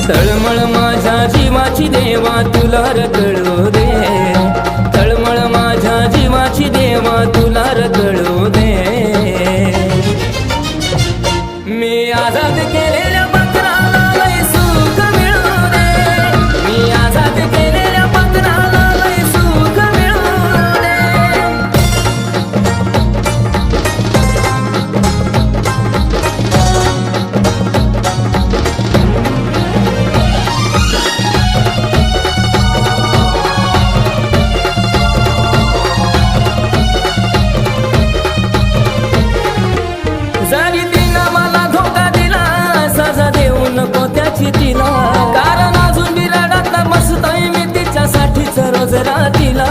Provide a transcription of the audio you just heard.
तळमळ माझ्या जीवाची देवा तुला रगळू दे, तळमळ माझ्या जीवाची देवा तुला रगळू दे। मी आजाद केलेल्या पाखराला लय सुख मिळू दे, मी आजाद केलेल्या पाखराला लय सुख मिळू दे। जरी तिनं मला धोका दिला, सजा देऊ नको त्याची तिला, कारण अजून बिराडातला मस्त आहे मी तिच्यासाठीच रोज रातीला।